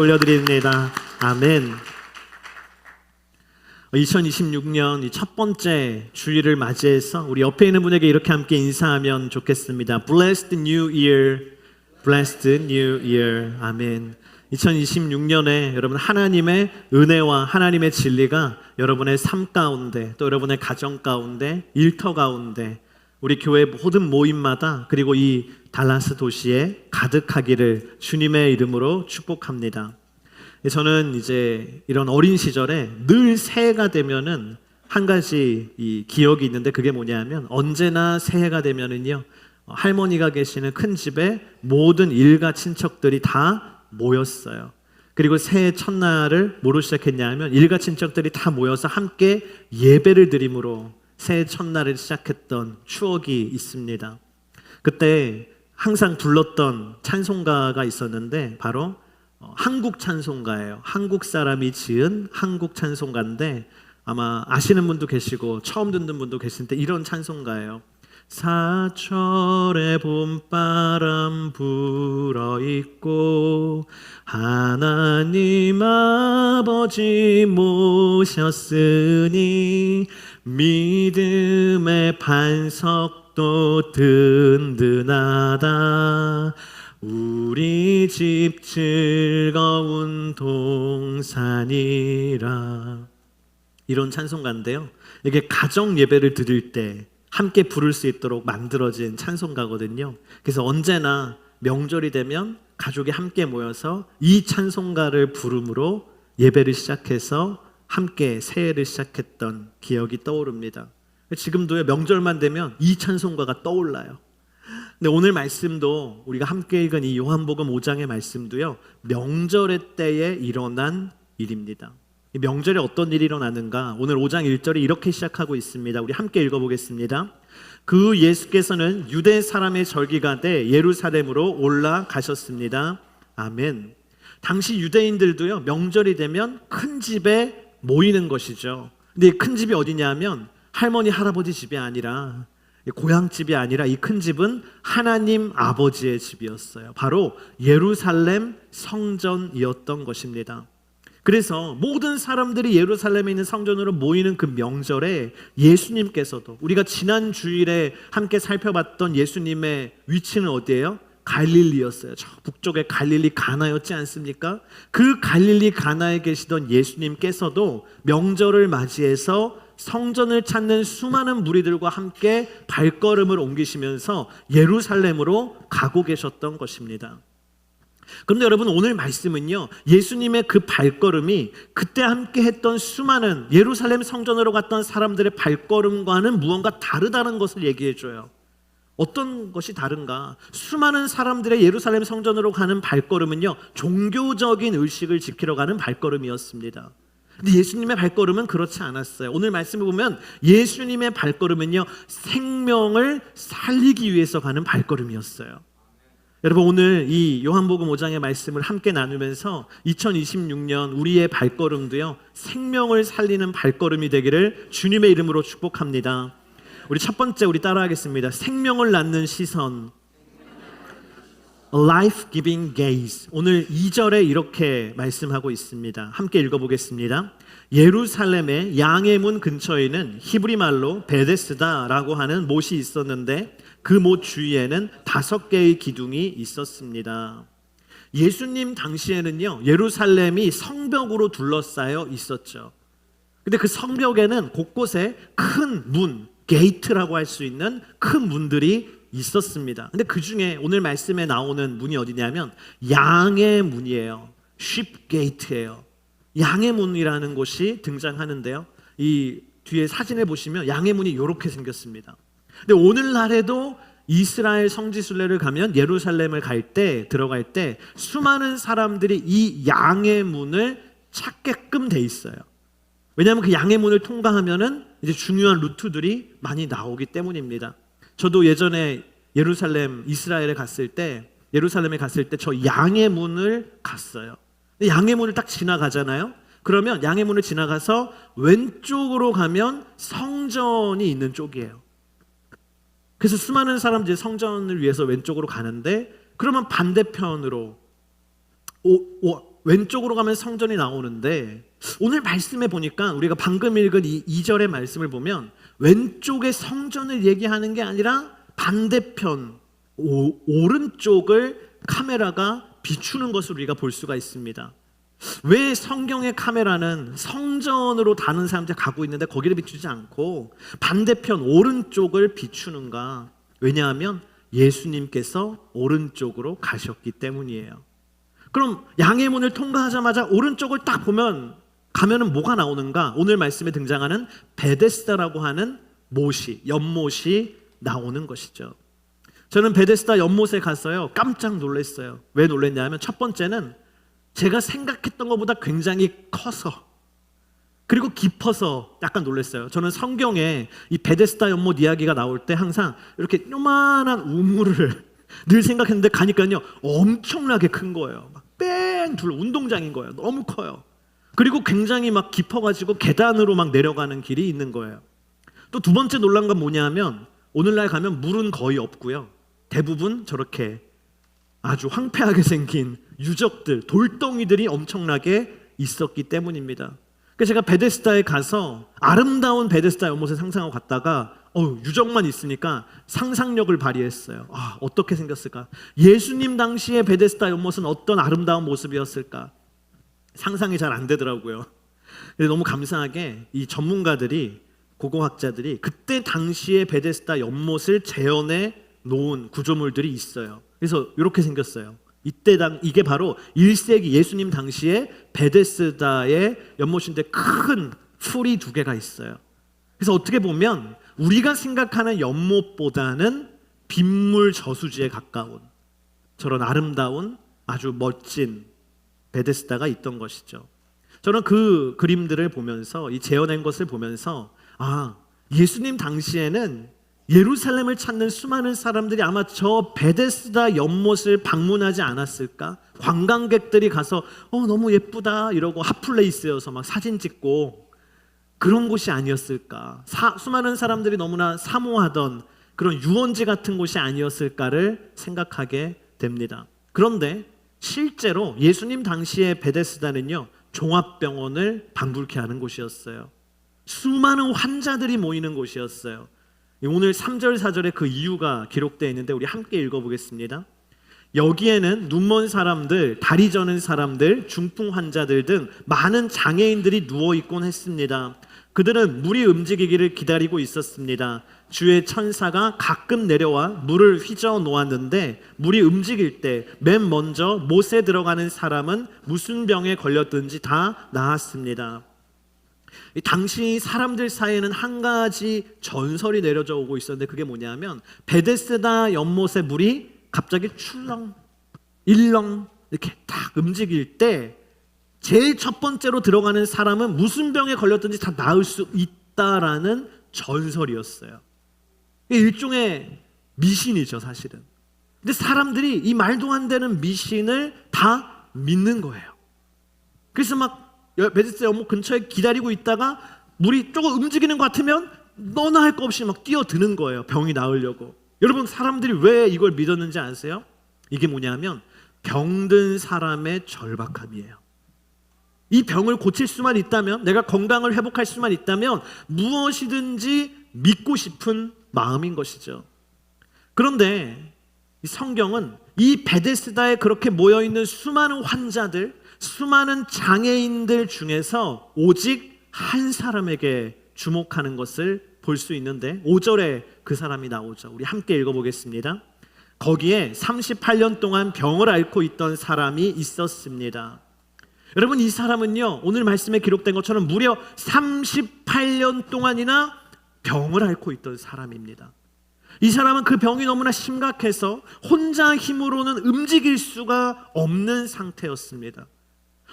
올려드립니다. 아멘. 2026년 이 첫 번째 주일을 맞이해서 우리 옆에 있는 분에게 이렇게 함께 인사하면 좋겠습니다. Blessed New Year, Blessed New Year. 아멘. 2026년에 여러분 하나님의 은혜와 하나님의 진리가 여러분의 삶 가운데 또 여러분의 가정 가운데 일터 가운데 우리 교회 모든 모임마다 그리고 이 달라스 도시에 가득하기를 주님의 이름으로 축복합니다. 저는 이제 이런 어린 시절에 늘 새해가 되면은 한 가지 이 기억이 있는데 그게 뭐냐면 언제나 새해가 되면은요 할머니가 계시는 큰 집에 모든 일가 친척들이 다 모였어요. 그리고 새해 첫날을 뭐로 시작했냐면 일가 친척들이 다 모여서 함께 예배를 드림으로 새해 첫날을 시작했던 추억이 있습니다. 그때 항상 불렀던 찬송가가 있었는데 바로 한국 찬송가예요. 한국 사람이 지은 한국 찬송가인데 아마 아시는 분도 계시고 처음 듣는 분도 계신데 이런 찬송가예요. 사철의 봄바람 불어있고 하나님 아버지 모셨으니 믿음의 반석도 든든하다 우리 집 즐거운 동산이라. 이런 찬송가인데요, 이게 가정 예배를 드릴 때 함께 부를 수 있도록 만들어진 찬송가거든요. 그래서 언제나 명절이 되면 가족이 함께 모여서 이 찬송가를 부름으로 예배를 시작해서 함께 새해를 시작했던 기억이 떠오릅니다. 지금도요 명절만 되면 이 찬송가가 떠올라요. 근데 오늘 말씀도 우리가 함께 읽은 이 요한복음 5장의 말씀도요 명절의 때에 일어난 일입니다. 이 명절에 어떤 일이 일어나는가? 오늘 5장 1절이 이렇게 시작하고 있습니다. 우리 함께 읽어보겠습니다. 그 예수께서는 유대 사람의 절기가 돼 예루살렘으로 올라가셨습니다. 아멘. 당시 유대인들도요 명절이 되면 큰 집에 모이는 것이죠. 근데 이 큰 집이 어디냐면 할머니 할아버지 집이 아니라 고향집이 아니라 이 큰 집은 하나님 아버지의 집이었어요. 바로 예루살렘 성전이었던 것입니다. 그래서 모든 사람들이 예루살렘에 있는 성전으로 모이는 그 명절에 예수님께서도 우리가 지난 주일에 함께 살펴봤던 예수님의 위치는 어디예요? 갈릴리였어요. 저 북쪽에 갈릴리 가나였지 않습니까? 그 갈릴리 가나에 계시던 예수님께서도 명절을 맞이해서 성전을 찾는 수많은 무리들과 함께 발걸음을 옮기시면서 예루살렘으로 가고 계셨던 것입니다. 그런데 여러분 오늘 말씀은요 예수님의 그 발걸음이 그때 함께 했던 수많은 예루살렘 성전으로 갔던 사람들의 발걸음과는 무언가 다르다는 것을 얘기해 줘요. 어떤 것이 다른가? 수많은 사람들의 예루살렘 성전으로 가는 발걸음은요 종교적인 의식을 지키러 가는 발걸음이었습니다. 근데 예수님의 발걸음은 그렇지 않았어요. 오늘 말씀을 보면 예수님의 발걸음은요 생명을 살리기 위해서 가는 발걸음이었어요. 여러분 오늘 이 요한복음 5장의 말씀을 함께 나누면서 2026년 우리의 발걸음도요 생명을 살리는 발걸음이 되기를 주님의 이름으로 축복합니다. 우리 첫 번째 우리 따라하겠습니다. 생명을 낳는 시선, A life-giving gaze. 오늘 2절에 이렇게 말씀하고 있습니다. 함께 읽어보겠습니다. 예루살렘의 양의 문 근처에는 히브리 말로 베데스다라고 하는 못이 있었는데 그 못 주위에는 5개의 기둥이 있었습니다. 예수님 당시에는요 예루살렘이 성벽으로 둘러싸여 있었죠. 근데 그 성벽에는 곳곳에 큰 문, 게이트라고 할 수 있는 큰 문들이 있었습니다. 근데 그 중에 오늘 말씀에 나오는 문이 어디냐면 양의 문이에요. sheep gate예요. 양의 문이라는 곳이 등장하는데요. 이 뒤에 사진을 보시면 양의 문이 이렇게 생겼습니다. 근데 오늘날에도 이스라엘 성지순례를 가면 예루살렘을 들어갈 때 수많은 사람들이 이 양의 문을 찾게끔 돼 있어요. 왜냐하면 그 양의 문을 통과하면은 이제 중요한 루트들이 많이 나오기 때문입니다. 저도 예전에 이스라엘에 갔을 때 저 양의 문을 갔어요. 양의 문을 딱 지나가잖아요. 그러면 양의 문을 지나가서 왼쪽으로 가면 성전이 있는 쪽이에요. 그래서 수많은 사람들이 성전을 위해서 왼쪽으로 가는데 그러면 반대편으로 왼쪽으로 가면 성전이 나오는데 오늘 말씀에 보니까 우리가 방금 읽은 이 2절의 말씀을 보면 왼쪽의 성전을 얘기하는 게 아니라 반대편 오른쪽을 카메라가 비추는 것을 우리가 볼 수가 있습니다. 왜 성경의 카메라는 성전으로 다른 사람들이 가고 있는데 거기를 비추지 않고 반대편 오른쪽을 비추는가? 왜냐하면 예수님께서 오른쪽으로 가셨기 때문이에요. 그럼 양의 문을 통과하자마자 오른쪽을 딱 가면은 뭐가 나오는가? 오늘 말씀에 등장하는 베데스다라고 하는 연못이 나오는 것이죠. 저는 베데스다 연못에 갔어요. 깜짝 놀랐어요. 왜 놀랐냐면 첫 번째는 제가 생각했던 것보다 굉장히 커서 그리고 깊어서 약간 놀랐어요. 저는 성경에 이 베데스다 연못 이야기가 나올 때 항상 이렇게 요만한 우물을 늘 생각했는데 가니까요 엄청나게 큰 거예요. 막 뺑 둘러 운동장인 거예요. 너무 커요. 그리고 굉장히 막 깊어가지고 계단으로 막 내려가는 길이 있는 거예요. 또 두 번째 놀란 건 뭐냐면 오늘날 가면 물은 거의 없고요. 대부분 저렇게 아주 황폐하게 생긴 유적들, 돌덩이들이 엄청나게 있었기 때문입니다. 그래서 제가 베데스다에 가서 아름다운 베데스다 연못을 상상하고 갔다가 유적만 있으니까 상상력을 발휘했어요. 어떻게 생겼을까? 예수님 당시의 베데스다 연못은 어떤 아름다운 모습이었을까? 상상이 잘 안 되더라고요. 근데 너무 감사하게 이 전문가들이 고고학자들이 그때 당시의 베데스다 연못을 재현해 놓은 구조물들이 있어요. 그래서 이렇게 생겼어요. 이게 바로 1세기 예수님 당시에 베데스다의 연못인데 큰 풀이 두 개가 있어요. 그래서 어떻게 보면 우리가 생각하는 연못보다는 빗물 저수지에 가까운 저런 아름다운 아주 멋진 베데스다가 있던 것이죠. 저는 그 그림들을 보면서 이 재현한 것을 보면서 예수님 당시에는 예루살렘을 찾는 수많은 사람들이 아마 저 베데스다 연못을 방문하지 않았을까? 관광객들이 가서 너무 예쁘다 이러고 핫플레이스여서 막 사진 찍고 그런 곳이 아니었을까? 수많은 사람들이 너무나 사모하던 그런 유원지 같은 곳이 아니었을까를 생각하게 됩니다. 그런데 실제로 예수님 당시의 베데스다는요 종합병원을 방불케 하는 곳이었어요. 수많은 환자들이 모이는 곳이었어요. 오늘 3절 4절에 그 이유가 기록되어 있는데 우리 함께 읽어보겠습니다. 여기에는 눈먼 사람들, 다리 저는 사람들, 중풍 환자들 등 많은 장애인들이 누워있곤 했습니다. 그들은 물이 움직이기를 기다리고 있었습니다. 주의 천사가 가끔 내려와 물을 휘저어 놓았는데 물이 움직일 때 맨 먼저 못에 들어가는 사람은 무슨 병에 걸렸든지 다 나았습니다. 당시 사람들 사이에는 한 가지 전설이 내려져 오고 있었는데 그게 뭐냐면 베데스다 연못의 물이 갑자기 출렁 일렁 이렇게 딱 움직일 때 제일 첫 번째로 들어가는 사람은 무슨 병에 걸렸든지 다 나을 수 있다라는 전설이었어요. 일종의 미신이죠 사실은. 근데 사람들이 이 말도 안 되는 미신을 다 믿는 거예요. 그래서 막 베데스다 연못 근처에 기다리고 있다가 물이 조금 움직이는 것 같으면 너나 할 거 없이 막 뛰어드는 거예요. 병이 나으려고. 여러분 사람들이 왜 이걸 믿었는지 아세요? 이게 뭐냐면 병든 사람의 절박함이에요. 이 병을 고칠 수만 있다면 내가 건강을 회복할 수만 있다면 무엇이든지 믿고 싶은 마음인 것이죠. 그런데 이 성경은 이 베데스다에 그렇게 모여있는 수많은 환자들 수많은 장애인들 중에서 오직 한 사람에게 주목하는 것을 볼 수 있는데 5절에 그 사람이 나오죠. 우리 함께 읽어보겠습니다. 거기에 38년 동안 병을 앓고 있던 사람이 있었습니다. 여러분 이 사람은요 오늘 말씀에 기록된 것처럼 무려 38년 동안이나 병을 앓고 있던 사람입니다. 이 사람은 그 병이 너무나 심각해서 혼자 힘으로는 움직일 수가 없는 상태였습니다.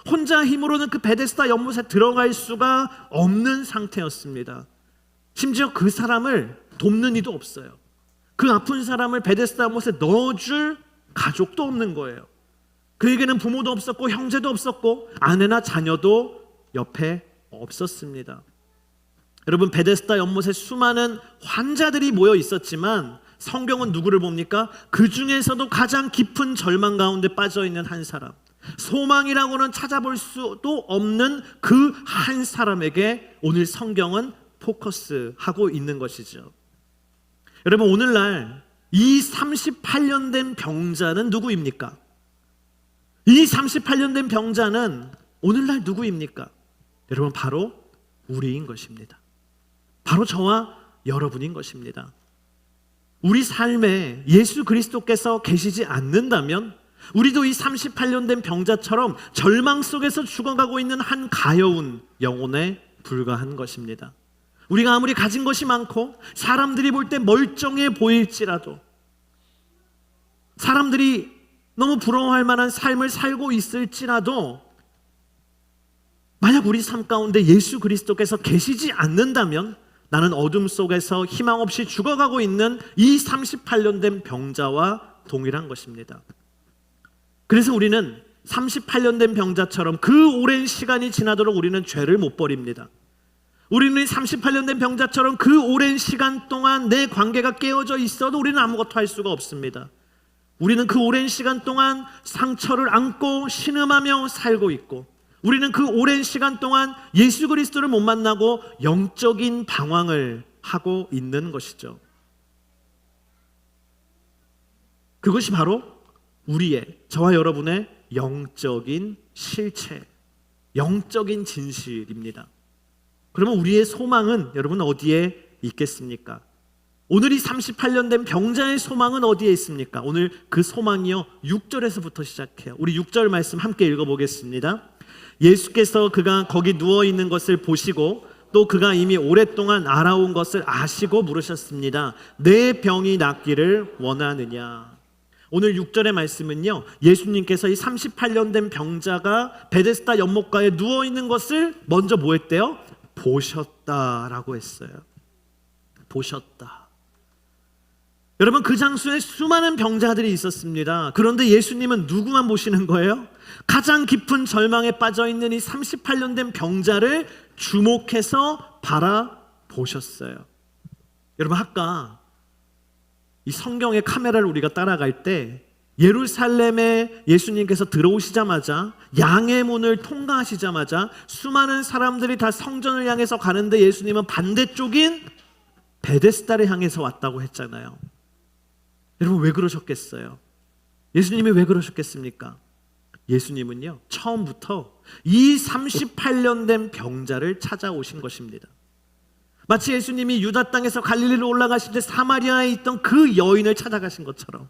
혼자 힘으로는 그 베데스다 연못에 들어갈 수가 없는 상태였습니다. 심지어 그 사람을 돕는 이도 없어요. 그 아픈 사람을 베데스다 연못에 넣어줄 가족도 없는 거예요. 그에게는 부모도 없었고 형제도 없었고 아내나 자녀도 옆에 없었습니다. 여러분 베데스다 연못에 수많은 환자들이 모여 있었지만 성경은 누구를 봅니까? 그 중에서도 가장 깊은 절망 가운데 빠져 있는 한 사람, 소망이라고는 찾아볼 수도 없는 그 한 사람에게 오늘 성경은 포커스하고 있는 것이죠. 여러분, 오늘날 이 38년 된 병자는 누구입니까? 이 38년 된 병자는 오늘날 누구입니까? 여러분, 바로 우리인 것입니다. 바로 저와 여러분인 것입니다. 우리 삶에 예수 그리스도께서 계시지 않는다면 우리도 이 38년 된 병자처럼 절망 속에서 죽어가고 있는 한 가여운 영혼에 불과한 것입니다. 우리가 아무리 가진 것이 많고 사람들이 볼 때 멀쩡해 보일지라도, 사람들이 너무 부러워할 만한 삶을 살고 있을지라도, 만약 우리 삶 가운데 예수 그리스도께서 계시지 않는다면 나는 어둠 속에서 희망 없이 죽어가고 있는 이 38년 된 병자와 동일한 것입니다. 그래서 우리는 38년 된 병자처럼 그 오랜 시간이 지나도록 우리는 죄를 못 버립니다. 우리는 38년 된 병자처럼 그 오랜 시간 동안 내 관계가 깨어져 있어도 우리는 아무것도 할 수가 없습니다. 우리는 그 오랜 시간 동안 상처를 안고 신음하며 살고 있고, 우리는 그 오랜 시간 동안 예수 그리스도를 못 만나고 영적인 방황을 하고 있는 것이죠. 그것이 바로 우리의, 저와 여러분의 영적인 실체, 영적인 진실입니다. 그러면 우리의 소망은 여러분 어디에 있겠습니까? 오늘 이 38년 된 병자의 소망은 어디에 있습니까? 오늘 그 소망이요 6절에서부터 시작해요. 우리 6절 말씀 함께 읽어보겠습니다. 예수께서 그가 거기 누워있는 것을 보시고 또 그가 이미 오랫동안 알아온 것을 아시고 물으셨습니다. 내 병이 낫기를 원하느냐? 오늘 6절의 말씀은요, 예수님께서 이 38년 된 병자가 베데스다 연못가에 누워있는 것을 먼저 뭐 했대요? 보셨다라고 했어요. 보셨다. 여러분, 그 장소에 수많은 병자들이 있었습니다. 그런데 예수님은 누구만 보시는 거예요? 가장 깊은 절망에 빠져있는 이 38년 된 병자를 주목해서 바라보셨어요. 여러분, 아까 이 성경의 카메라를 우리가 따라갈 때 예루살렘에 예수님께서 들어오시자마자, 양의 문을 통과하시자마자 수많은 사람들이 다 성전을 향해서 가는데 예수님은 반대쪽인 베데스다를 향해서 왔다고 했잖아요. 여러분, 왜 그러셨겠어요? 예수님이 왜 그러셨겠습니까? 예수님은요, 처음부터 이 38년 된 병자를 찾아오신 것입니다. 마치 예수님이 유다 땅에서 갈릴리로 올라가실 때 사마리아에 있던 그 여인을 찾아가신 것처럼,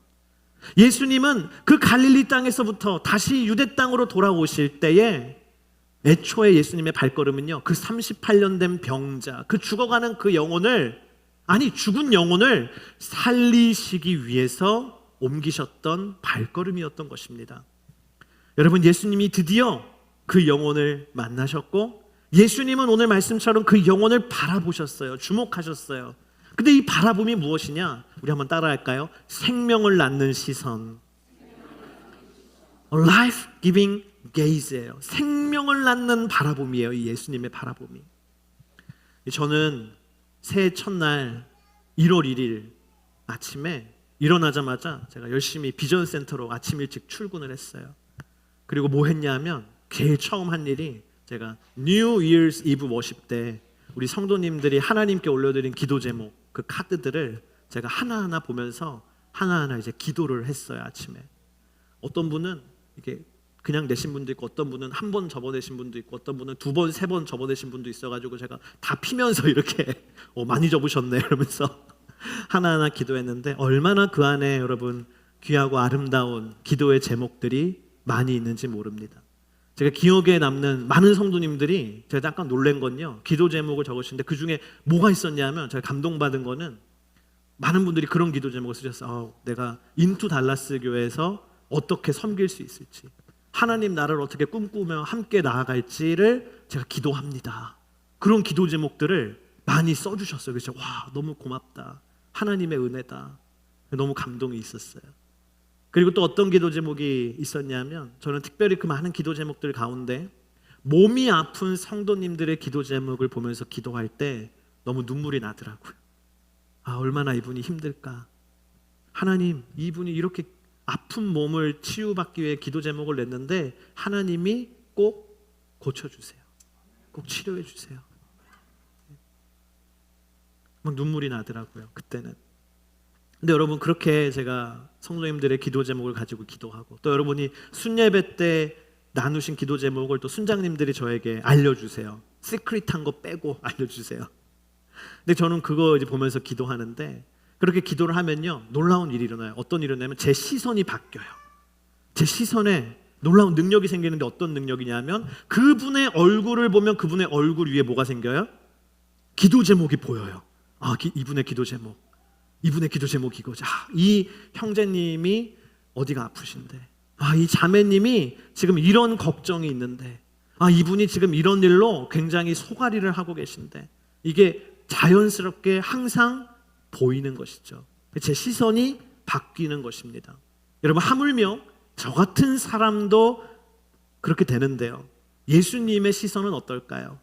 예수님은 그 갈릴리 땅에서부터 다시 유대 땅으로 돌아오실 때에 애초에 예수님의 발걸음은요, 그 38년 된 병자, 그 죽어가는 그 영혼을, 아니 죽은 영혼을 살리시기 위해서 옮기셨던 발걸음이었던 것입니다. 여러분, 예수님이 드디어 그 영혼을 만나셨고, 예수님은 오늘 말씀처럼 그 영혼을 바라보셨어요. 주목하셨어요. 근데 이 바라봄이 무엇이냐? 우리 한번 따라할까요? 생명을 낳는 시선. Life-giving gaze예요. 생명을 낳는 바라봄이에요. 이 예수님의 바라봄이. 저는 새해 첫날 1월 1일 아침에 일어나자마자 제가 열심히 비전센터로 아침 일찍 출근을 했어요. 그리고 뭐 했냐면, 제일 처음 한 일이, 제가 New Year's Eve 워십 때 우리 성도님들이 하나님께 올려드린 기도 제목, 그 카드들을 제가 하나하나 보면서 하나하나 이제 기도를 했어요. 아침에 어떤 분은 이게 그냥 내신 분도 있고, 어떤 분은 한 번 접어내신 분도 있고, 어떤 분은 2번, 3번 접어내신 분도 있어가지고 제가 다 피면서 이렇게 많이 접으셨네 이러면서 하나하나 기도했는데, 얼마나 그 안에 여러분 귀하고 아름다운 기도의 제목들이 많이 있는지 모릅니다. 제가 기억에 남는 많은 성도님들이, 제가 약간 놀란 건요, 기도 제목을 적으시는데 그 중에 뭐가 있었냐면, 제가 감동받은 거는 많은 분들이 그런 기도 제목을 쓰셨어요. 내가 인투 달라스 교회에서 어떻게 섬길 수 있을지, 하나님 나라를 어떻게 꿈꾸며 함께 나아갈지를 제가 기도합니다. 그런 기도 제목들을 많이 써주셨어요. 그래서 와, 너무 고맙다, 하나님의 은혜다, 너무 감동이 있었어요. 그리고 또 어떤 기도 제목이 있었냐면, 저는 특별히 그 많은 기도 제목들 가운데 몸이 아픈 성도님들의 기도 제목을 보면서 기도할 때 너무 눈물이 나더라고요. 아, 얼마나 이분이 힘들까. 하나님, 이분이 이렇게 아픈 몸을 치유받기 위해 기도 제목을 냈는데 하나님이 꼭 고쳐주세요. 꼭 치료해 주세요. 막 눈물이 나더라고요, 그때는. 근데 여러분, 그렇게 제가 성도님들의 기도 제목을 가지고 기도하고, 또 여러분이 순예배 때 나누신 기도 제목을 또 순장님들이 저에게 알려주세요. 시크릿한 거 빼고 알려주세요. 근데 저는 그거 이제 보면서 기도하는데, 그렇게 기도를 하면요, 놀라운 일이 일어나요. 어떤 일이 일어나면 제 시선이 바뀌어요. 제 시선에 놀라운 능력이 생기는데, 어떤 능력이냐면 그분의 얼굴을 보면 그분의 얼굴 위에 뭐가 생겨요? 기도 제목이 보여요. 아, 이분의 기도 제목, 이분의 기도 제목이 이거죠. 이 형제님이 어디가 아프신데, 이 자매님이 지금 이런 걱정이 있는데, 이분이 지금 이런 일로 굉장히 소가리를 하고 계신데, 이게 자연스럽게 항상 보이는 것이죠. 제 시선이 바뀌는 것입니다. 여러분, 하물며 저 같은 사람도 그렇게 되는데요, 예수님의 시선은 어떨까요?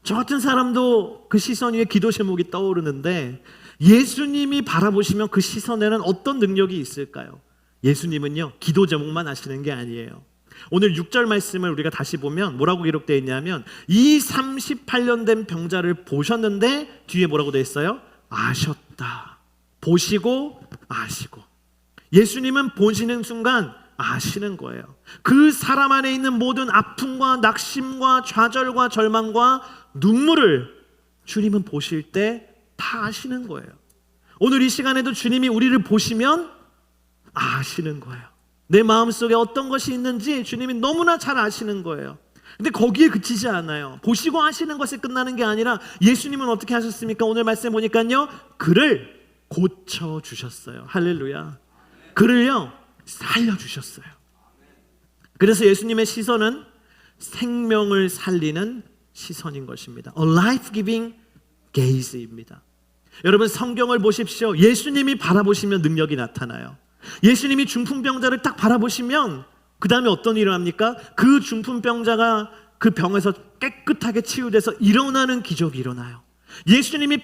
저 같은 사람도 그 시선 위에 기도 제목이 떠오르는데, 예수님이 바라보시면 그 시선에는 어떤 능력이 있을까요? 예수님은요, 기도 제목만 아시는 게 아니에요. 오늘 6절 말씀을 우리가 다시 보면 뭐라고 기록되어 있냐면, 이 38년 된 병자를 보셨는데 뒤에 뭐라고 되어 있어요? 아셨다. 보시고 아시고. 예수님은 보시는 순간 아시는 거예요. 그 사람 안에 있는 모든 아픔과 낙심과 좌절과 절망과 눈물을 주님은 보실 때 다 아시는 거예요. 오늘 이 시간에도 주님이 우리를 보시면 아시는 거예요. 내 마음속에 어떤 것이 있는지 주님이 너무나 잘 아시는 거예요. 근데 거기에 그치지 않아요. 보시고 아시는 것에 끝나는 게 아니라, 예수님은 어떻게 하셨습니까? 오늘 말씀 보니까요, 그를 고쳐주셨어요. 할렐루야. 그를요, 살려주셨어요. 그래서 예수님의 시선은 생명을 살리는 시선인 것입니다. A life-giving gaze입니다. 여러분, 성경을 보십시오. 예수님이 바라보시면 능력이 나타나요. 예수님이 중풍병자를 딱 바라보시면 그 다음에 어떤 일을 합니까? 그 중풍병자가 그 병에서 깨끗하게 치유돼서 일어나는 기적이 일어나요. 예수님이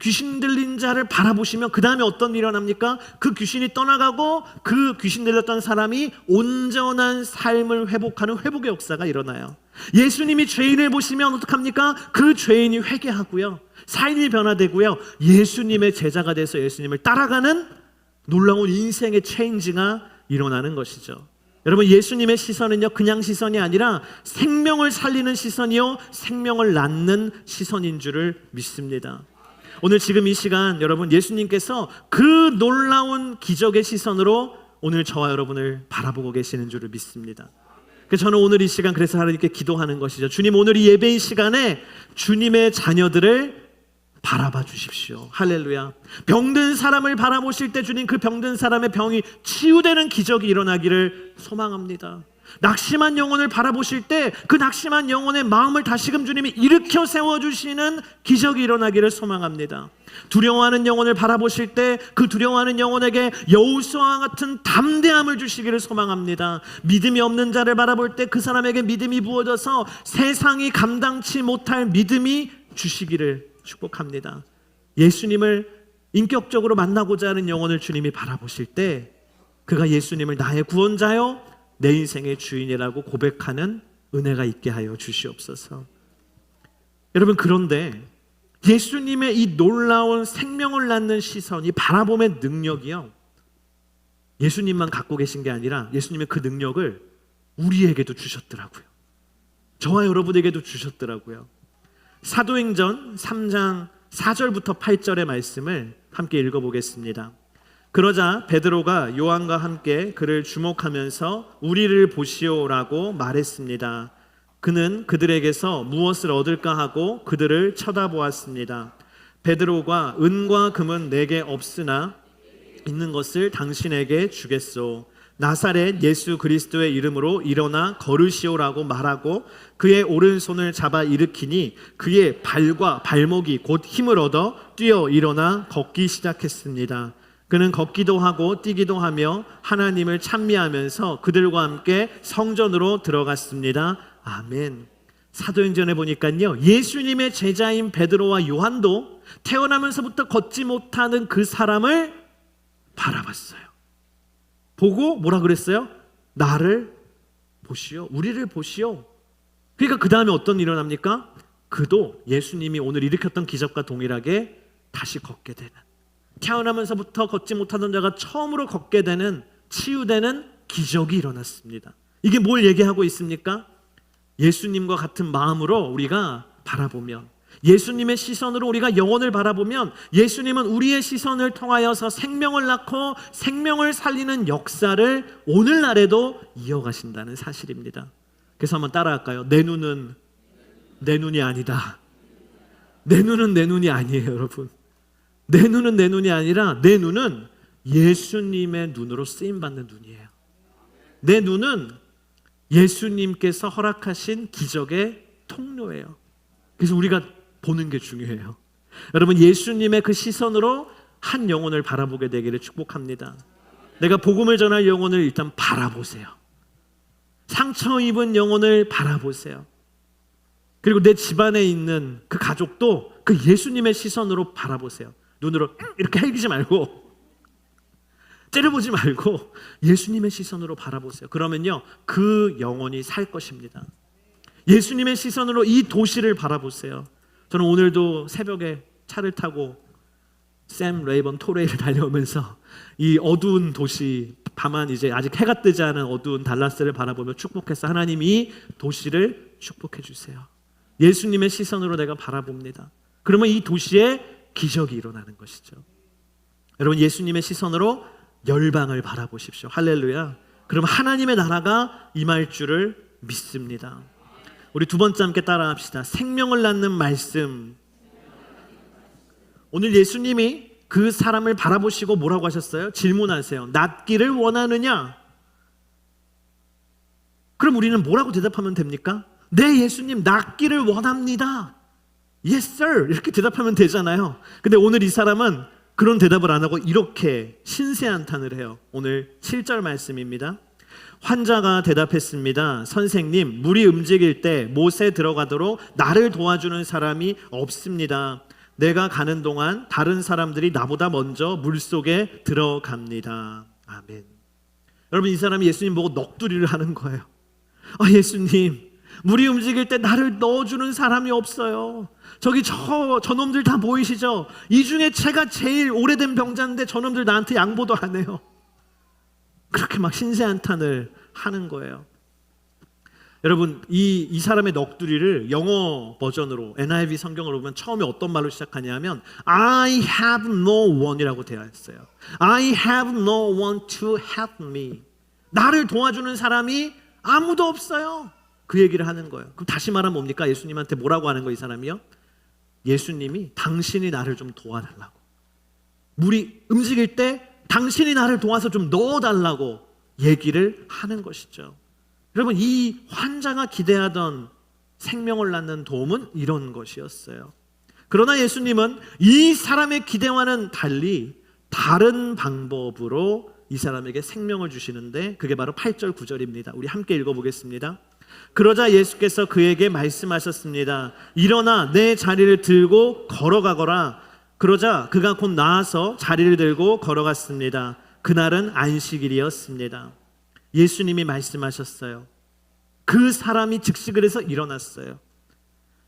귀신 들린 자를 바라보시면 그 다음에 어떤 일이 일어납니까? 그 귀신이 떠나가고 그 귀신 들렸던 사람이 온전한 삶을 회복하는 회복의 역사가 일어나요. 예수님이 죄인을 보시면 어떡합니까? 그 죄인이 회개하고요, 삶이 변화되고요, 예수님의 제자가 돼서 예수님을 따라가는 놀라운 인생의 체인지가 일어나는 것이죠. 여러분, 예수님의 시선은요, 그냥 시선이 아니라 생명을 살리는 시선이요, 생명을 낳는 시선인 줄을 믿습니다. 오늘 지금 이 시간 여러분, 예수님께서 그 놀라운 기적의 시선으로 오늘 저와 여러분을 바라보고 계시는 줄을 믿습니다. 그래서 저는 오늘 이 시간 그래서 하나님께 기도하는 것이죠. 주님, 오늘 이 예배의 시간에 주님의 자녀들을 바라봐 주십시오. 할렐루야. 병든 사람을 바라보실 때 주님, 그 병든 사람의 병이 치유되는 기적이 일어나기를 소망합니다. 낙심한 영혼을 바라보실 때 그 낙심한 영혼의 마음을 다시금 주님이 일으켜 세워주시는 기적이 일어나기를 소망합니다. 두려워하는 영혼을 바라보실 때 그 두려워하는 영혼에게 여호수아와 같은 담대함을 주시기를 소망합니다. 믿음이 없는 자를 바라볼 때 그 사람에게 믿음이 부어져서 세상이 감당치 못할 믿음이 주시기를 축복합니다. 예수님을 인격적으로 만나고자 하는 영혼을 주님이 바라보실 때 그가 예수님을 나의 구원자요, 내 인생의 주인이라고 고백하는 은혜가 있게 하여 주시옵소서. 여러분, 그런데 예수님의 이 놀라운 생명을 낳는 시선, 이 바라봄의 능력이요, 예수님만 갖고 계신 게 아니라 예수님의 그 능력을 우리에게도 주셨더라고요. 저와 여러분에게도 주셨더라고요. 사도행전 3장 4절부터 8절의 말씀을 함께 읽어보겠습니다. 그러자 베드로가 요한과 함께 그를 주목하면서 우리를 보시오라고 말했습니다. 그는 그들에게서 무엇을 얻을까 하고 그들을 쳐다보았습니다. 베드로가 은과 금은 내게 없으나 있는 것을 당신에게 주겠소. 나사렛 예수 그리스도의 이름으로 일어나 걸으시오라고 말하고 그의 오른손을 잡아 일으키니 그의 발과 발목이 곧 힘을 얻어 뛰어 일어나 걷기 시작했습니다. 그는 걷기도 하고 뛰기도 하며 하나님을 찬미하면서 그들과 함께 성전으로 들어갔습니다. 아멘. 사도행전에 보니까요, 예수님의 제자인 베드로와 요한도 태어나면서부터 걷지 못하는 그 사람을 바라봤어요. 보고 뭐라 그랬어요? 나를 보시오. 우리를 보시오. 그러니까 그 다음에 어떤 일이 일어납니까? 그도 예수님이 오늘 일으켰던 기적과 동일하게 다시 걷게 되는, 태어나면서부터 걷지 못하던 자가 처음으로 걷게 되는, 치유되는 기적이 일어났습니다. 이게 뭘 얘기하고 있습니까? 예수님과 같은 마음으로 우리가 바라보면, 예수님의 시선으로 우리가 영혼을 바라보면, 예수님은 우리의 시선을 통하여서 생명을 낳고 생명을 살리는 역사를 오늘날에도 이어가신다는 사실입니다. 그래서 한번 따라할까요? 내 눈은 내 눈이 아니다. 내 눈은 내 눈이 아니에요, 여러분. 내 눈은 내 눈이 아니라 내 눈은 예수님의 눈으로 쓰임받는 눈이에요. 내 눈은 예수님께서 허락하신 기적의 통로예요. 그래서 우리가 보는 게 중요해요. 여러분, 예수님의 그 시선으로 한 영혼을 바라보게 되기를 축복합니다. 내가 복음을 전할 영혼을 일단 바라보세요. 상처 입은 영혼을 바라보세요. 그리고 내 집안에 있는 그 가족도 그 예수님의 시선으로 바라보세요. 눈으로 이렇게 흘기지 말고, 째려보지 말고 예수님의 시선으로 바라보세요. 그러면요, 그 영혼이 살 것입니다. 예수님의 시선으로 이 도시를 바라보세요. 저는 오늘도 새벽에 차를 타고 샘 레이번 토레이를 달려오면서 이 어두운 도시, 밤한 이제 아직 해가 뜨지 않은 어두운 달라스를 바라보며 축복해서 하나님 이 도시를 축복해 주세요. 예수님의 시선으로 내가 바라봅니다. 그러면 이 도시에 기적이 일어나는 것이죠. 여러분, 예수님의 시선으로 열방을 바라보십시오. 할렐루야. 그럼 하나님의 나라가 임할 줄을 믿습니다. 우리 두 번째 함께 따라합시다. 생명을 낳는 말씀. 오늘 예수님이 그 사람을 바라보시고 뭐라고 하셨어요? 질문하세요. 낫기를 원하느냐? 그럼 우리는 뭐라고 대답하면 됩니까? 네, 예수님, 낫기를 원합니다. Yes, sir. 이렇게 대답하면 되잖아요. 근데 오늘 이 사람은 그런 대답을 안 하고 이렇게 신세한탄을 해요. 오늘 7절 말씀입니다. 환자가 대답했습니다. 선생님, 물이 움직일 때 못에 들어가도록 나를 도와주는 사람이 없습니다. 내가 가는 동안 다른 사람들이 나보다 먼저 물속에 들어갑니다. 아멘. 여러분, 이 사람이 예수님 보고 넋두리를 하는 거예요. 예수님, 물이 움직일 때 나를 넣어주는 사람이 없어요. 저기 저놈들 다 보이시죠? 이 중에 제가 제일 오래된 병자인데 저놈들 나한테 양보도 안 해요. 그렇게 막 신세한탄을 하는 거예요. 여러분, 이 사람의 넋두리를 영어 버전으로 NIV 성경으로 보면 처음에 어떤 말로 시작하냐면 I have no one이라고 되어 있어요. I have no one to help me. 나를 도와주는 사람이 아무도 없어요. 그 얘기를 하는 거예요. 그럼 다시 말하면 뭡니까? 예수님한테 뭐라고 하는 거예요, 이 사람이요? 예수님이 당신이 나를 좀 도와달라고. 물이 움직일 때 당신이 나를 도와서 좀 넣어달라고 얘기를 하는 것이죠. 여러분, 이 환자가 기대하던 생명을 낳는 도움은 이런 것이었어요. 그러나 예수님은 이 사람의 기대와는 달리 다른 방법으로 이 사람에게 생명을 주시는데 그게 바로 8절 9절입니다. 우리 함께 읽어보겠습니다. 그러자 예수께서 그에게 말씀하셨습니다. 일어나 내 자리를 들고 걸어가거라. 그러자 그가 곧 나아서 자리를 들고 걸어갔습니다. 그날은 안식일이었습니다. 예수님이 말씀하셨어요. 그 사람이 즉시 그래서 일어났어요.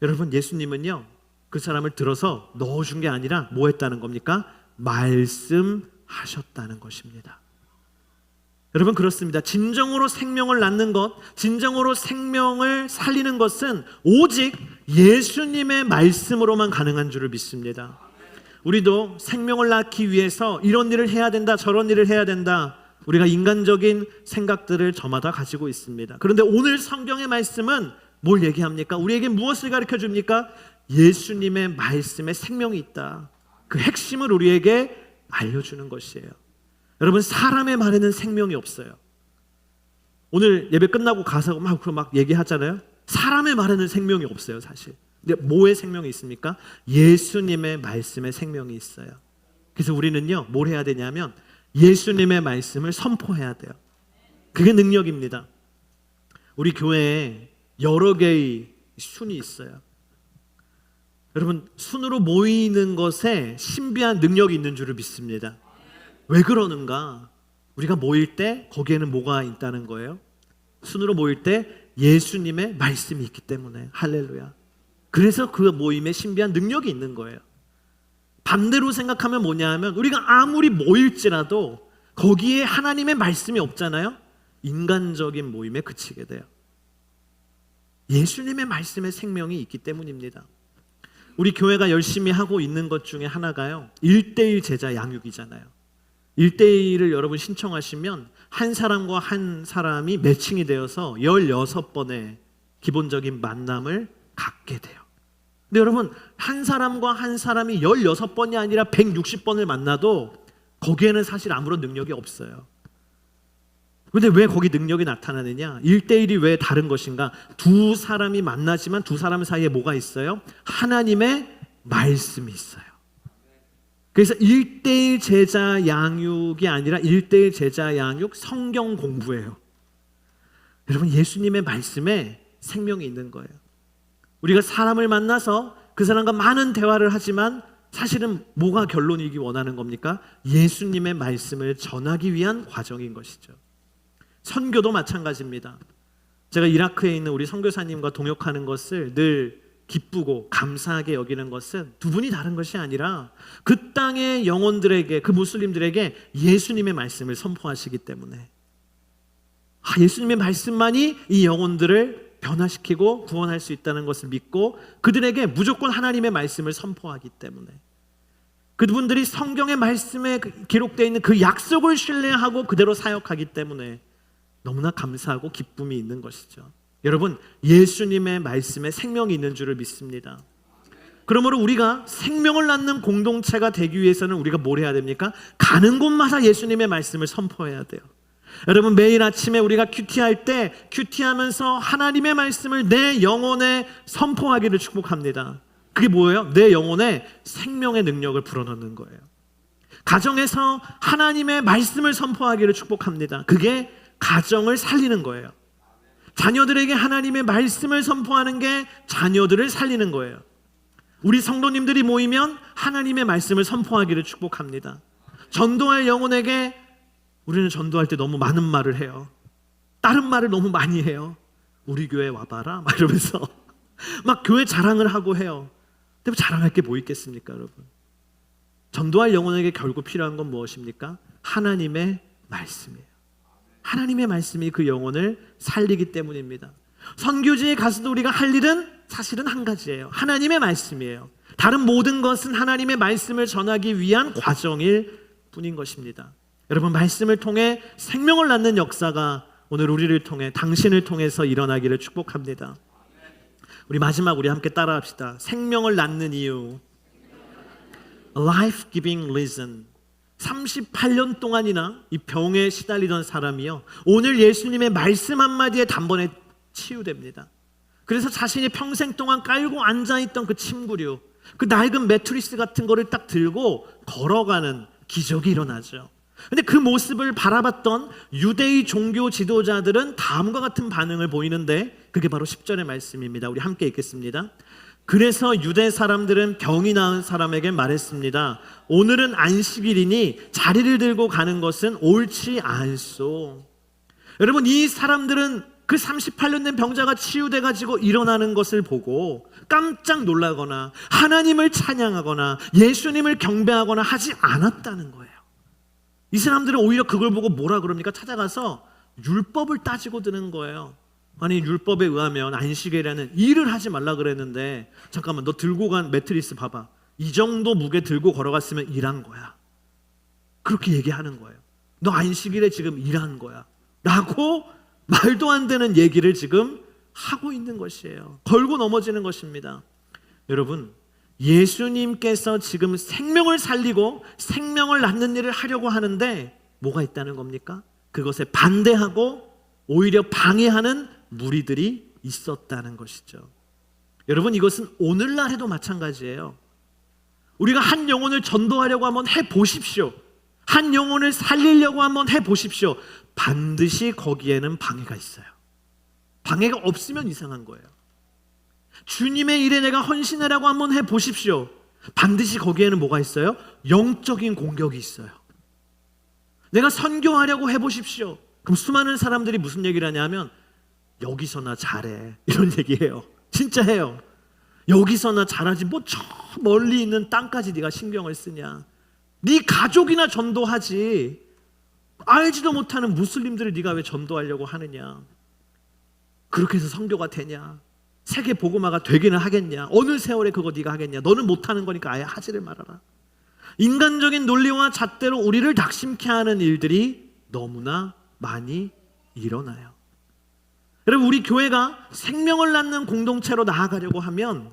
여러분, 예수님은요, 그 사람을 들어서 넣어준 게 아니라 뭐 했다는 겁니까? 말씀하셨다는 것입니다. 여러분, 그렇습니다. 진정으로 생명을 낳는 것, 진정으로 생명을 살리는 것은 오직 예수님의 말씀으로만 가능한 줄을 믿습니다. 우리도 생명을 낳기 위해서 이런 일을 해야 된다, 저런 일을 해야 된다, 우리가 인간적인 생각들을 저마다 가지고 있습니다. 그런데 오늘 성경의 말씀은 뭘 얘기합니까? 우리에게 무엇을 가르쳐 줍니까? 예수님의 말씀에 생명이 있다. 그 핵심을 우리에게 알려주는 것이에요. 여러분, 사람의 말에는 생명이 없어요. 오늘 예배 끝나고 가서 막 얘기하잖아요. 사람의 말에는 생명이 없어요, 사실. 근데 뭐에 생명이 있습니까? 예수님의 말씀에 생명이 있어요. 그래서 우리는요, 뭘 해야 되냐면 예수님의 말씀을 선포해야 돼요. 그게 능력입니다. 우리 교회에 여러 개의 순이 있어요. 여러분, 순으로 모이는 것에 신비한 능력이 있는 줄을 믿습니다. 왜 그러는가? 우리가 모일 때 거기에는 뭐가 있다는 거예요? 순으로 모일 때 예수님의 말씀이 있기 때문에. 할렐루야. 그래서 그 모임에 신비한 능력이 있는 거예요. 반대로 생각하면 뭐냐 하면 우리가 아무리 모일지라도 거기에 하나님의 말씀이 없잖아요. 인간적인 모임에 그치게 돼요. 예수님의 말씀에 생명이 있기 때문입니다. 우리 교회가 열심히 하고 있는 것 중에 하나가요, 1:1 제자 양육이잖아요. 1:1을 여러분 신청하시면 한 사람과 한 사람이 매칭이 되어서 16번의 기본적인 만남을 갖게 돼요. 근데 여러분, 한 사람과 한 사람이 16번이 아니라 160번을 만나도 거기에는 사실 아무런 능력이 없어요. 근데 왜 거기 능력이 나타나느냐? 1:1이 왜 다른 것인가? 두 사람이 만나지만 두 사람 사이에 뭐가 있어요? 하나님의 말씀이 있어요. 그래서 1:1 제자 양육이 아니라 1:1 제자 양육 성경 공부예요. 여러분, 예수님의 말씀에 생명이 있는 거예요. 우리가 사람을 만나서 그 사람과 많은 대화를 하지만 사실은 뭐가 결론이기 원하는 겁니까? 예수님의 말씀을 전하기 위한 과정인 것이죠. 선교도 마찬가지입니다. 제가 이라크에 있는 우리 선교사님과 동역하는 것을 늘 기쁘고 감사하게 여기는 것은 두 분이 다른 것이 아니라 그 땅의 영혼들에게, 그 무슬림들에게 예수님의 말씀을 선포하시기 때문에, 예수님의 말씀만이 이 영혼들을 변화시키고 구원할 수 있다는 것을 믿고 그들에게 무조건 하나님의 말씀을 선포하기 때문에, 그분들이 성경의 말씀에 기록되어 있는 그 약속을 신뢰하고 그대로 사역하기 때문에 너무나 감사하고 기쁨이 있는 것이죠. 여러분, 예수님의 말씀에 생명이 있는 줄을 믿습니다. 그러므로 우리가 생명을 낳는 공동체가 되기 위해서는 우리가 뭘 해야 됩니까? 가는 곳마다 예수님의 말씀을 선포해야 돼요. 여러분, 매일 아침에 우리가 큐티할 때 큐티하면서 하나님의 말씀을 내 영혼에 선포하기를 축복합니다. 그게 뭐예요? 내 영혼에 생명의 능력을 불어넣는 거예요. 가정에서 하나님의 말씀을 선포하기를 축복합니다. 그게 가정을 살리는 거예요. 자녀들에게 하나님의 말씀을 선포하는 게 자녀들을 살리는 거예요. 우리 성도님들이 모이면 하나님의 말씀을 선포하기를 축복합니다. 전도할 영혼에게, 우리는 전도할 때 너무 많은 말을 해요. 다른 말을 너무 많이 해요. 우리 교회 와봐라 막 이러면서 막 교회 자랑을 하고 해요. 근데 자랑할 게 뭐 있겠습니까, 여러분? 전도할 영혼에게 결국 필요한 건 무엇입니까? 하나님의 말씀이에요. 하나님의 말씀이 그 영혼을 살리기 때문입니다. 선교지에 가서도 우리가 할 일은 사실은 한 가지예요. 하나님의 말씀이에요. 다른 모든 것은 하나님의 말씀을 전하기 위한 과정일 뿐인 것입니다. 여러분, 말씀을 통해 생명을 낳는 역사가 오늘 우리를 통해, 당신을 통해서 일어나기를 축복합니다. 우리 마지막 우리 함께 따라합시다. 생명을 낳는 이유, life-giving reason. 38년 동안이나 이 병에 시달리던 사람이요, 오늘 예수님의 말씀 한마디에 단번에 치유됩니다. 그래서 자신이 평생 동안 깔고 앉아있던 그 침구류, 그 낡은 매트리스 같은 거를 딱 들고 걸어가는 기적이 일어나죠. 근데 그 모습을 바라봤던 유대의 종교 지도자들은 다음과 같은 반응을 보이는데, 그게 바로 10절의 말씀입니다. 우리 함께 읽겠습니다. 그래서 유대 사람들은 병이 나은 사람에게 말했습니다. 오늘은 안식일이니 자리를 들고 가는 것은 옳지 않소. 여러분, 이 사람들은 그 38년 된 병자가 치유돼가지고 일어나는 것을 보고 깜짝 놀라거나 하나님을 찬양하거나 예수님을 경배하거나 하지 않았다는 거예요. 이 사람들은 오히려 그걸 보고 뭐라 그럽니까? 찾아가서 율법을 따지고 드는 거예요. 아니, 율법에 의하면 안식일에는 일을 하지 말라 그랬는데, 잠깐만, 너 들고 간 매트리스 봐봐. 이 정도 무게 들고 걸어갔으면 일한 거야. 그렇게 얘기하는 거예요. 너 안식일에 지금 일한 거야 라고 말도 안 되는 얘기를 지금 하고 있는 것이에요. 걸고 넘어지는 것입니다. 여러분, 예수님께서 지금 생명을 살리고 생명을 낳는 일을 하려고 하는데 뭐가 있다는 겁니까? 그것에 반대하고 오히려 방해하는 무리들이 있었다는 것이죠. 여러분, 이것은 오늘날 해도 마찬가지예요. 우리가 한 영혼을 전도하려고 한번 해보십시오. 한 영혼을 살리려고 한번 해보십시오. 반드시 거기에는 방해가 있어요. 방해가 없으면 이상한 거예요. 주님의 일에 내가 헌신하려고 한번 해보십시오. 반드시 거기에는 뭐가 있어요? 영적인 공격이 있어요. 내가 선교하려고 해보십시오. 그럼 수많은 사람들이 무슨 얘기를 하냐면 여기서나 잘해 이런 얘기해요. 진짜 해요. 여기서나 잘하지 뭐 저 멀리 있는 땅까지 네가 신경을 쓰냐. 네 가족이나 전도하지 알지도 못하는 무슬림들을 네가 왜 전도하려고 하느냐. 그렇게 해서 선교가 되냐. 세계 복음화가 되기는 하겠냐. 어느 세월에 그거 네가 하겠냐. 너는 못하는 거니까 아예 하지를 말아라. 인간적인 논리와 잣대로 우리를 낙심케 하는 일들이 너무나 많이 일어나요. 여러분, 우리 교회가 생명을 낳는 공동체로 나아가려고 하면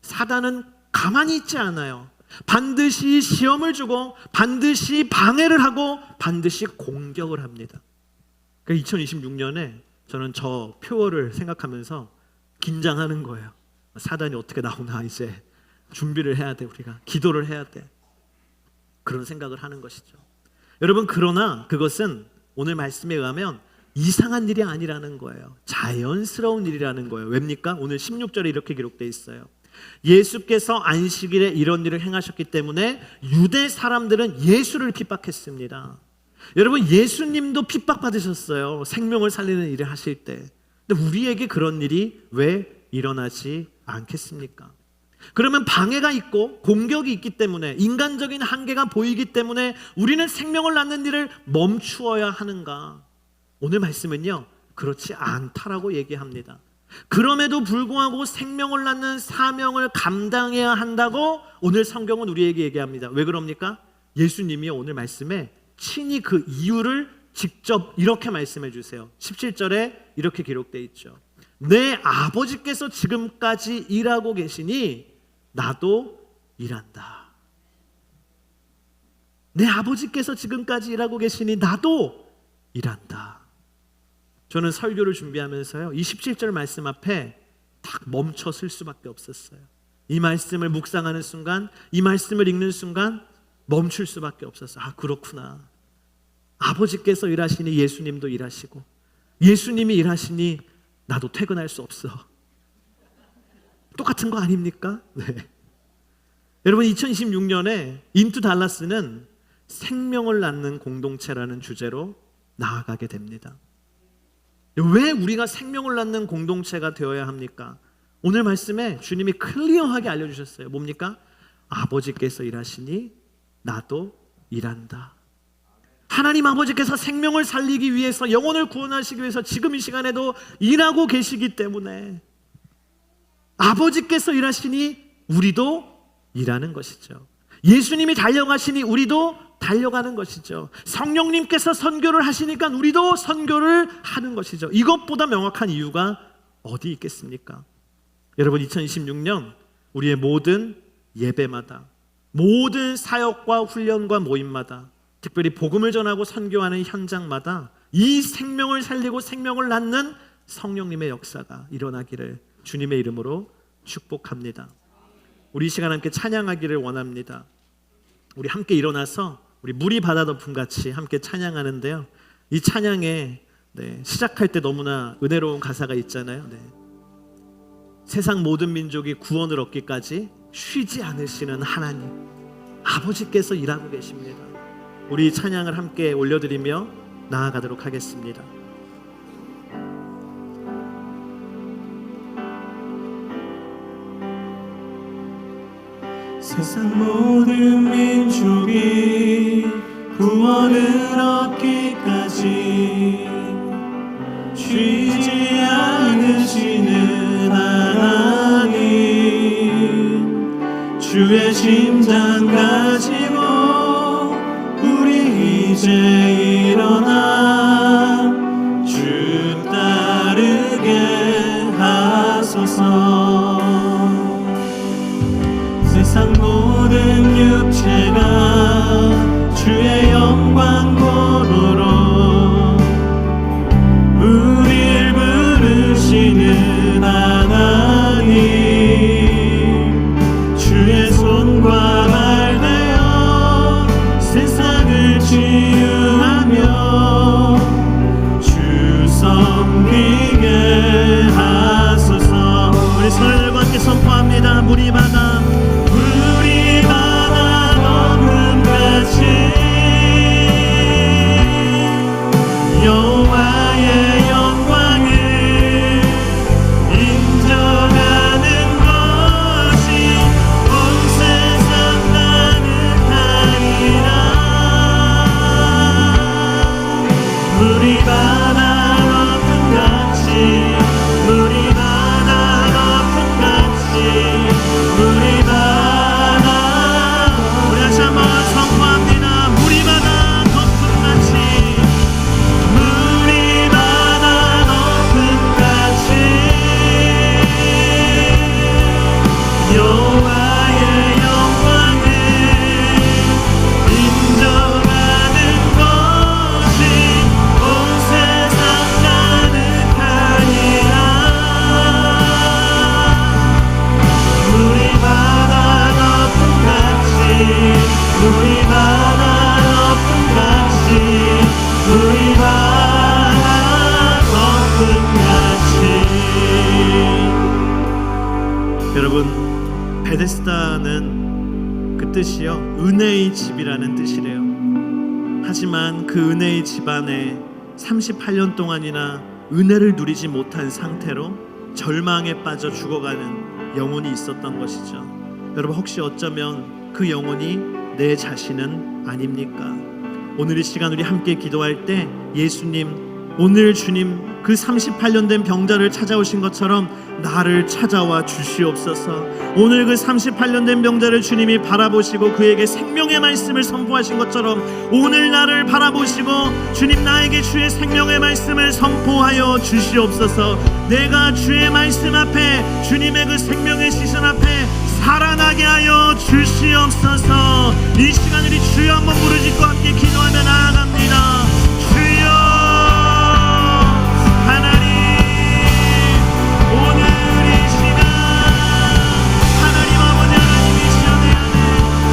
사단은 가만히 있지 않아요. 반드시 시험을 주고 반드시 방해를 하고 반드시 공격을 합니다. 그러니까 2026년에 저는 저 표어를 생각하면서 긴장하는 거예요. 사단이 어떻게 나오나 이제 준비를 해야 돼. 우리가 기도를 해야 돼. 그런 생각을 하는 것이죠. 여러분, 그러나 그것은 오늘 말씀에 의하면 이상한 일이 아니라는 거예요. 자연스러운 일이라는 거예요. 왜입니까? 오늘 16절에 이렇게 기록되어 있어요. 예수께서 안식일에 이런 일을 행하셨기 때문에 유대 사람들은 예수를 핍박했습니다. 여러분, 예수님도 핍박받으셨어요. 생명을 살리는 일을 하실 때. 근데 우리에게 그런 일이 왜 일어나지 않겠습니까? 그러면 방해가 있고 공격이 있기 때문에, 인간적인 한계가 보이기 때문에 우리는 생명을 낳는 일을 멈추어야 하는가? 오늘 말씀은요, 그렇지 않다라고 얘기합니다. 그럼에도 불구하고 생명을 낳는 사명을 감당해야 한다고 오늘 성경은 우리에게 얘기합니다. 왜 그럽니까? 예수님이 오늘 말씀에 친히 그 이유를 직접 이렇게 말씀해 주세요. 17절에 이렇게 기록되어 있죠. 내 아버지께서 지금까지 일하고 계시니 나도 일한다. 내 아버지께서 지금까지 일하고 계시니 나도 일한다. 저는 설교를 준비하면서요, 이 17절 말씀 앞에 딱 멈춰 쓸 수밖에 없었어요. 이 말씀을 묵상하는 순간, 이 말씀을 읽는 순간 멈출 수밖에 없었어요. 아, 그렇구나. 아버지께서 일하시니 예수님도 일하시고, 예수님이 일하시니 나도 퇴근할 수 없어. 똑같은 거 아닙니까? 네. 여러분, 2026년에 인투 달라스는 생명을 낳는 공동체라는 주제로 나아가게 됩니다. 왜 우리가 생명을 낳는 공동체가 되어야 합니까? 오늘 말씀에 주님이 클리어하게 알려주셨어요. 뭡니까? 아버지께서 일하시니 나도 일한다. 하나님 아버지께서 생명을 살리기 위해서, 영혼을 구원하시기 위해서 지금 이 시간에도 일하고 계시기 때문에 아버지께서 일하시니 우리도 일하는 것이죠. 예수님이 달려가시니 우리도 달려가는 것이죠. 성령님께서 선교를 하시니까 우리도 선교를 하는 것이죠. 이것보다 명확한 이유가 어디 있겠습니까? 여러분, 2026년 우리의 모든 예배마다, 모든 사역과 훈련과 모임마다, 특별히 복음을 전하고 선교하는 현장마다 이 생명을 살리고 생명을 낳는 성령님의 역사가 일어나기를 주님의 이름으로 축복합니다. 우리 이 시간 함께 찬양하기를 원합니다. 우리 함께 일어나서 우리 물이 바다 덮음 같이 함께 찬양하는데요, 이 찬양에 시작할 때 너무나 은혜로운 가사가 있잖아요. 세상 모든 민족이 구원을 얻기까지 쉬지 않으시는 하나님, 아버지께서 일하고 계십니다. 우리 찬양을 함께 올려드리며 나아가도록 하겠습니다. 세상 모든 민족이 구원을 얻기까지 쉬지 않으시는 하나님, 주의 심장 가지고 우리 이제 일어나 주 따르게 하소서. 세상 모든 육체가 주의 영광 보도록 우릴 부르시는 하나님, 주의 손과 발 되어 세상을 치유하며 주 섬기게 하소서. 우리 서로들과 함께 선포합니다. 물이 바다 덮음 같이 여러분, 베데스다는 그 뜻이요, 은혜의 집이라는 뜻이래요. 하지만 그 은혜의 집 안에 38년 동안이나 은혜를 누리지 못한 상태로 절망에 빠져 죽어가는 영혼이 있었던 것이죠. 여러분, 혹시 어쩌면 그 영혼이 내 자신은 아닙니까? 오늘 이 시간 우리 함께 기도할 때 예수님, 오늘 주님 그 38년 된 병자를 찾아오신 것처럼 나를 찾아와 주시옵소서. 오늘 그 38년 된 병자를 주님이 바라보시고 그에게 생명의 말씀을 선포하신 것처럼 오늘 나를 바라보시고 주님, 나에게 주의 생명의 말씀을 선포하여 주시옵소서. 내가 주의 말씀 앞에, 주님의 그 생명의 시선 앞에 살아나게 하여 주시옵소서. 이 시간 우리 주여 한번 부르짖고 함께 기도하며 나아갑니다. 주여, 하나님, 오늘 이 시간 하나님 아버지, 하나님 이 시간에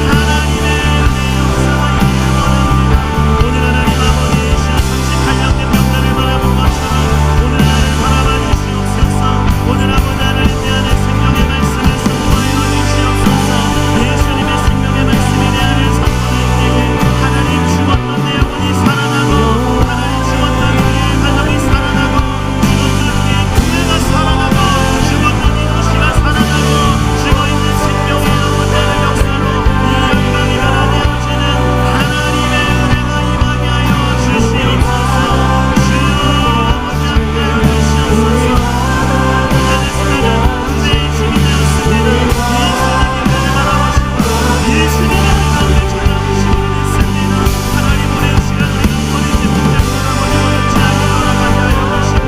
하나님의 은혜의 역사가 있기를 원합니다. 오늘 하나님 아버지, 이 시간 38년 된 병자를 바라본 것처럼 오늘 나를 바라봐 주시옵소서. 오늘 아버지 하나님 내 안에 생명의 말씀을 선포하여 주시옵소서. 예수님의 생명의 말씀이 내 안에 선포될 때에 하나님 죽었던 내 영혼이 살아나고, 하나님 죽었던 우리의 가정이 살아나고, 죽었던 우리의 교회가 살아나고, 죽었던 이 도시가 살아나고, 죽어있는 생명의 영혼들의 역사로 이 영광이 변하게 하시는 하나님의 은혜가 임하게 하여 주시옵소서. 주여 아버지 함께 하시옵소서. 베데스다는 은혜의 집이 되었습니다. 예수님을 바라보시고 예수님의 가운데 찾아오시고 있습니다. 하나님, 오늘 이 시간 우리가 버리지 못해 돌아버리고 지하게 돌아가게 하여 주시고,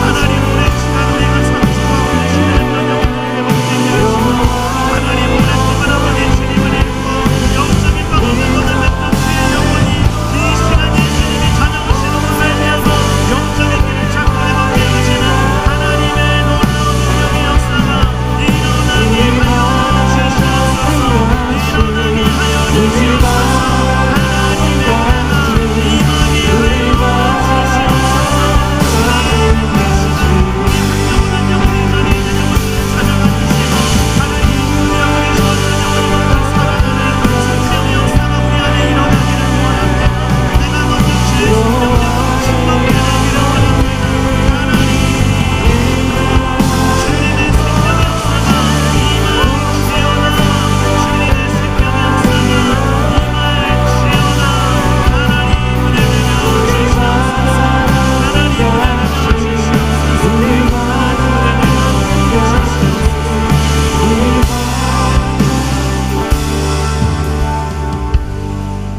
하나님 오늘 이 시간 우리가 상처하고 계시는 그런 영혼들에게 복되게 하시고, 하나님 오랫동안 아버지 주님을 잃고 영적인 방법을 거듭했던 주의 영혼이 이 시간 예수님이 찾아오시는 것을 위하여 영적인 길을 찾고 회복해 주시는 하나님의 놀라운 능력의 역사가 일어나게 하여 주시옵소서. 일어나게 하여 주시옵소서. 하나님의 은혜가 임하게 하여 주시옵소서. 하나님, 이 시간 우리 한영혼한 영혼이 자리에 있는 영혼들을 찾아가 주시고, 하나님 우리 영혼이 죽었던 영혼들을 살아나는 생명의 역사가 우리 안에 일어나기를 원합니다. 내가 먼저 주의 생명으로 충만케 되기를 원합니다. 하나님, 주님의 생명의 역사가 임할지어다. 주님의 생명의 역사가 임할지어다. 하나님 은혜 내려 주시옵소서. 하나님 은혜 내려 주시옵소서. 하나님 은혜 내려 주시옵소서.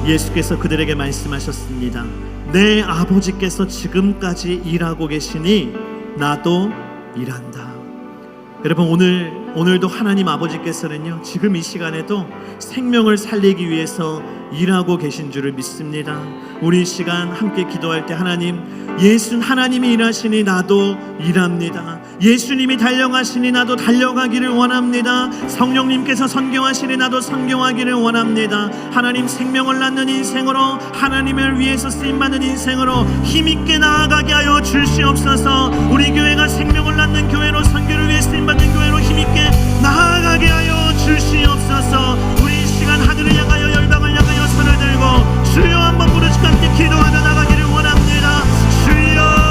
예수께서 그들에게 말씀하셨습니다. 내 아버지께서 지금까지 일하고 계시니 나도 일한다. 여러분, 오늘도 하나님 아버지께서는요, 지금 이 시간에도 생명을 살리기 위해서 일하고 계신 줄을 믿습니다. 우리 이 시간 함께 기도할 때 하나님이 일하시니 나도 일합니다. 예수님이 달려가시니 나도 달려가기를 원합니다. 성령님께서 선교하시니 나도 선교하기를 원합니다. 하나님, 생명을 낳는 인생으로, 하나님을 위해서 쓰임받는 인생으로 힘있게 나아가게 하여 주시옵소서. 우리 교회가 생명을 낳는 교회로, 선교를 위해 쓰임받는 교회로 힘있게 나아가게 하여 주시옵소서. 우리 이 시간 하늘을 향하여, 열방을 향하여 손을 들고 주여 한번 부르짖고 함께 기도하며 나가기를 원합니다. 주여,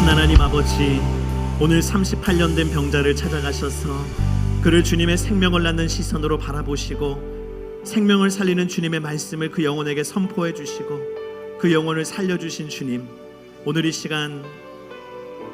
하나님 아버지, 오늘 38년 된 병자를 찾아가셔서 그를 주님의 생명을 낳는 시선으로 바라보시고 생명을 살리는 주님의 말씀을 그 영혼에게 선포해 주시고 그 영혼을 살려주신 주님, 오늘 이 시간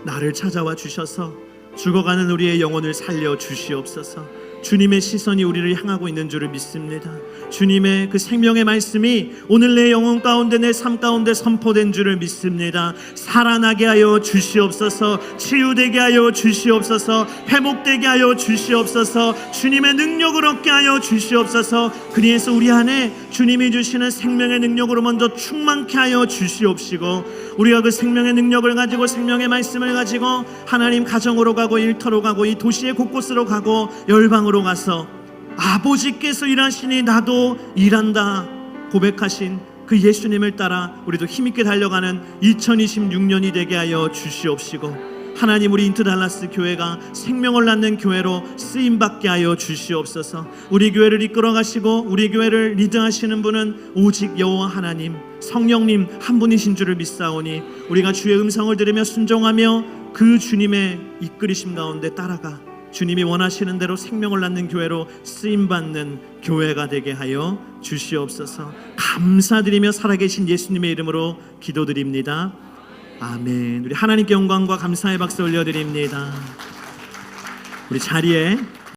나를 찾아와 주셔서 죽어가는 우리의 영혼을 살려 주시옵소서. 주님의 시선이 우리를 향하고 있는 줄을 믿습니다. 주님의 그 생명의 말씀이 오늘 내 영혼 가운데, 내 삶 가운데 선포된 줄을 믿습니다. 살아나게 하여 주시옵소서. 치유되게 하여 주시옵소서. 회복되게 하여 주시옵소서. 주님의 능력을 얻게 하여 주시옵소서. 그리해서 우리 안에 주님이 주시는 생명의 능력으로 먼저 충만케 하여 주시옵시고, 우리가 그 생명의 능력을 가지고 생명의 말씀을 가지고 하나님 가정으로 가고 일터로 가고 이 도시의 곳곳으로 가고 열방으로 가서 아버지께서 일하시니 나도 일한다 고백하신 그 예수님을 따라 우리도 힘있게 달려가는 2026년이 되게 하여 주시옵시고, 하나님 우리 인트달라스 교회가 생명을 낳는 교회로 쓰임받게 하여 주시옵소서. 우리 교회를 이끌어 가시고 우리 교회를 리드하시는 분은 오직 여호와 하나님 성령님 한 분이신 줄을 믿사오니, 우리가 주의 음성을 들으며 순종하며 그 주님의 이끌이심 가운데 따라가 주님이 원하시는 대로 생명을 낳는 교회로 쓰임받는 교회가 되게 하여 주시옵소서. 감사드리며 살아계신 예수님의 이름으로 기도드립니다. 아멘. 우리 하나님께 영광과 감사의 박수 올려드립니다. 우리 자리에